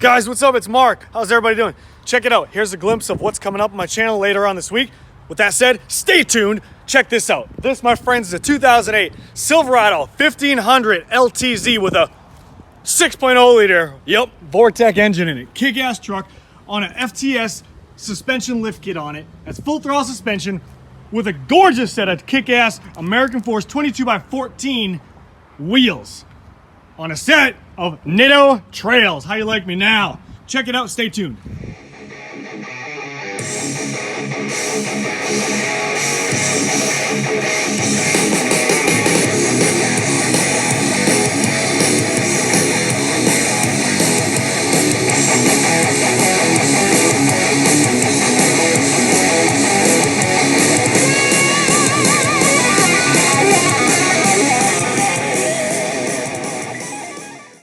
Guys, what's up? It's Mark. How's everybody doing? Check it out. Here's a glimpse of what's coming up on my channel later on this week. With that said, stay tuned. Check this out. This, my friends, is a 2008 Silverado 1500 LTZ with a 6.0 liter, Vortec engine in it. Kick-ass truck on an FTS suspension lift kit on it. That's full throttle suspension with a gorgeous set of kick-ass American Force 22x14 wheels on a set of Nitto trails. How you like me now? Check it out. Stay tuned.